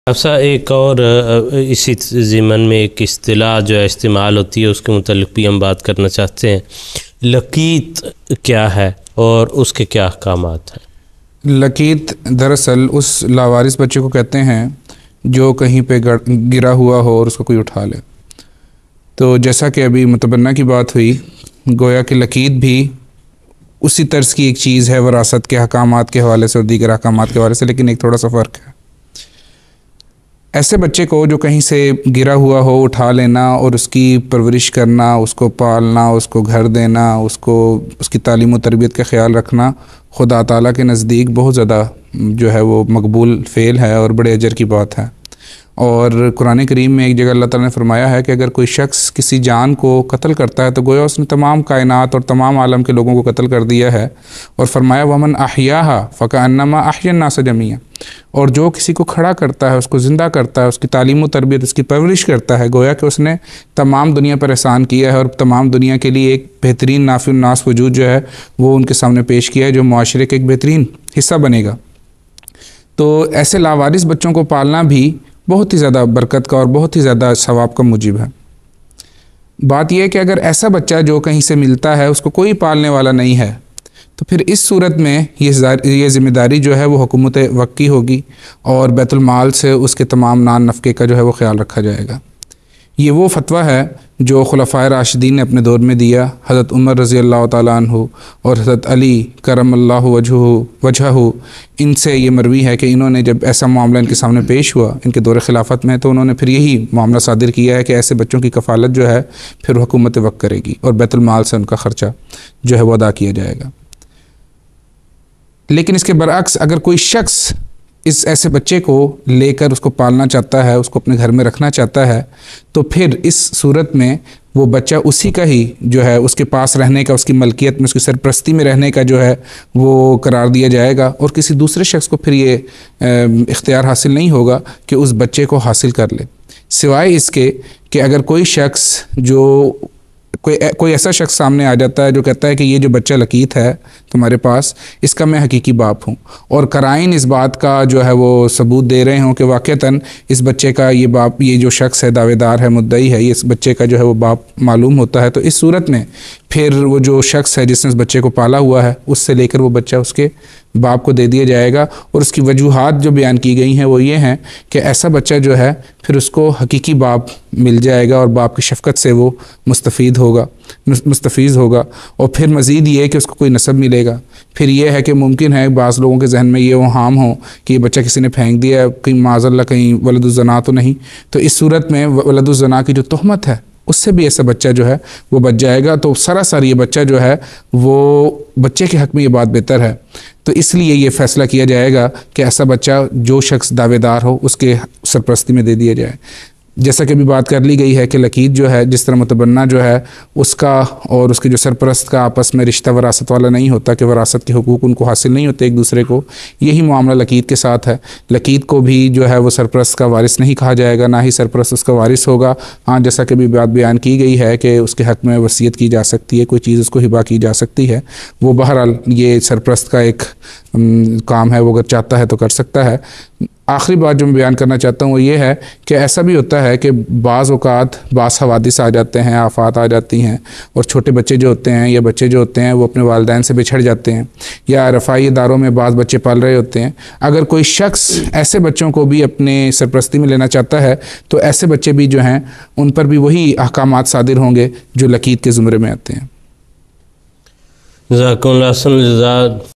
افسا ایک اور اسی ضمن میں ایک اصطلاح جو ہے استعمال ہوتی ہے، اس کے متعلق بھی ہم بات کرنا چاہتے ہیں۔ لقیت کیا ہے اور اس کے کیا احکامات ہیں؟ لقیت دراصل اس لاوارث بچے کو کہتے ہیں جو کہیں پہ گرا ہوا ہو اور اس کو کوئی اٹھا لے۔ تو جیسا کہ ابھی متبنہ کی بات ہوئی، گویا کہ لقیت بھی اسی طرز کی ایک چیز ہے وراثت کے احکامات کے حوالے سے اور دیگر احکامات کے حوالے سے، لیکن ایک تھوڑا سا فرق ہے۔ ایسے بچے کو جو کہیں سے گرا ہوا ہو اٹھا لینا اور اس کی پرورش کرنا، اس کو پالنا، اس کو گھر دینا، اس کی تعلیم و تربیت کا خیال رکھنا خدا تعالیٰ کے نزدیک بہت زیادہ جو ہے وہ مقبول فعل ہے اور بڑے اجر کی بات ہے۔ اور قرآن کریم میں ایک جگہ اللہ تعالیٰ نے فرمایا ہے کہ اگر کوئی شخص کسی جان کو قتل کرتا ہے تو گویا اس نے تمام کائنات اور تمام عالم کے لوگوں کو قتل کر دیا ہے، اور فرمایا وَمَنْ أَحْيَاهَا فَكَأَنَّمَا أَحْيَا النَّاسَ جَمِيعًا، اور جو کسی کو کھڑا کرتا ہے، اس کو زندہ کرتا ہے، اس کی تعلیم و تربیت، اس کی پرورش کرتا ہے، گویا کہ اس نے تمام دنیا پر احسان کیا ہے اور تمام دنیا کے لیے ایک بہترین نافع الناس وجود جو ہے وہ ان کے سامنے پیش کیا ہے، جو معاشرے کے ایک بہترین حصہ بنے گا۔ تو ایسے لاوارث بچوں کو پالنا بھی بہت ہی زیادہ برکت کا اور بہت ہی زیادہ ثواب کا موجب ہے۔ بات یہ ہے کہ اگر ایسا بچہ جو کہیں سے ملتا ہے اس کو کوئی پالنے والا نہیں ہے، تو پھر اس صورت میں یہ ذمہ داری جو ہے وہ حکومت وقت کی ہوگی اور بیت المال سے اس کے تمام نان نفقے کا جو ہے وہ خیال رکھا جائے گا۔ یہ وہ فتویٰ ہے جو خلفائے راشدین نے اپنے دور میں دیا۔ حضرت عمر رضی اللہ تعالیٰ عنہ اور حضرت علی کرم اللہ وجہہ ان سے یہ مروی ہے کہ انہوں نے جب ایسا معاملہ ان کے سامنے پیش ہوا ان کے دور خلافت میں، تو انہوں نے پھر یہی معاملہ صادر کیا ہے کہ ایسے بچوں کی کفالت جو ہے پھر حکومت وقت کرے گی اور بیت المال سے ان کا خرچہ جو ہے وہ ادا کیا جائے گا۔ لیکن اس کے برعکس اگر کوئی شخص اس ایسے بچے کو لے کر اس کو پالنا چاہتا ہے، اس کو اپنے گھر میں رکھنا چاہتا ہے، تو پھر اس صورت میں وہ بچہ اسی کا ہی جو ہے اس کے پاس رہنے کا، اس کی ملکیت میں، اس کی سرپرستی میں رہنے کا جو ہے وہ قرار دیا جائے گا، اور کسی دوسرے شخص کو پھر یہ اختیار حاصل نہیں ہوگا کہ اس بچے کو حاصل کر لے، سوائے اس کے کہ اگر کوئی شخص کوئی ایسا شخص سامنے آ جاتا ہے جو کہتا ہے کہ یہ جو بچہ لقیت ہے تمہارے پاس، اس کا میں حقیقی باپ ہوں، اور قرائن اس بات کا جو ہے وہ ثبوت دے رہے ہوں کہ واقعتاً اس بچے کا یہ باپ، یہ جو شخص ہے دعوے دار ہے، مدعی ہے، یہ اس بچے کا جو ہے وہ باپ معلوم ہوتا ہے، تو اس صورت میں پھر وہ جو شخص ہے جس نے اس بچے کو پالا ہوا ہے اس سے لے کر وہ بچہ اس کے باپ کو دے دیا جائے گا۔ اور اس کی وجوہات جو بیان کی گئی ہیں وہ یہ ہیں کہ ایسا بچہ جو ہے پھر اس کو حقیقی باپ مل جائے گا اور باپ کی شفقت سے وہ مستفیض ہوگا، اور پھر مزید یہ ہے کہ اس کو کوئی نسب ملے گا۔ پھر یہ ہے کہ ممکن ہے بعض لوگوں کے ذہن میں یہ اوہام ہو کہ یہ بچہ کسی نے پھینک دیا ہے، کہیں معاذ اللہ کہیں ولد الزنا تو نہیں، تو اس صورت میں ولد الزنا کی جو تہمت ہے اس سے بھی ایسا بچہ جو ہے وہ بچ جائے گا۔ تو سراسر یہ بچہ جو ہے وہ بچے کے حق میں یہ بات بہتر ہے، تو اس لیے یہ فیصلہ کیا جائے گا کہ ایسا بچہ جو شخص دعوے دار ہو اس کے سرپرستی میں دے دیا جائے۔ جیسا کہ بھی بات کر لی گئی ہے کہ لقیت جو ہے جس طرح متبنہ جو ہے اس کا اور اس کے جو سرپرست کا آپس میں رشتہ وراثت والا نہیں ہوتا کہ وراثت کے حقوق ان کو حاصل نہیں ہوتے ایک دوسرے کو، یہی معاملہ لقیت کے ساتھ ہے۔ لقیت کو بھی جو ہے وہ سرپرست کا وارث نہیں کہا جائے گا، نہ ہی سرپرست اس کا وارث ہوگا۔ ہاں، جیسا کہ بھی بات بیان کی گئی ہے کہ اس کے حق میں وصیت کی جا سکتی ہے، کوئی چیز اس کو ہبہ کی جا سکتی ہے، وہ بہرحال یہ سرپرست کا ایک کام ہے، وہ اگر چاہتا ہے تو کر سکتا ہے۔ آخری بات جو میں بیان کرنا چاہتا ہوں وہ یہ ہے کہ ایسا بھی ہوتا ہے کہ بعض اوقات بعض حوادث آ جاتے ہیں، آفات آ جاتی ہیں، اور چھوٹے بچے جو ہوتے ہیں یا بچے جو ہوتے ہیں وہ اپنے والدین سے بچھڑ جاتے ہیں، یا رفاہی اداروں میں بعض بچے پال رہے ہوتے ہیں۔ اگر کوئی شخص ایسے بچوں کو بھی اپنے سرپرستی میں لینا چاہتا ہے تو ایسے بچے بھی جو ہیں ان پر بھی وہی احکامات صادر ہوں گے جو لقیت کے زمرے میں آتے ہیں۔ جزاکم اللہ خیر۔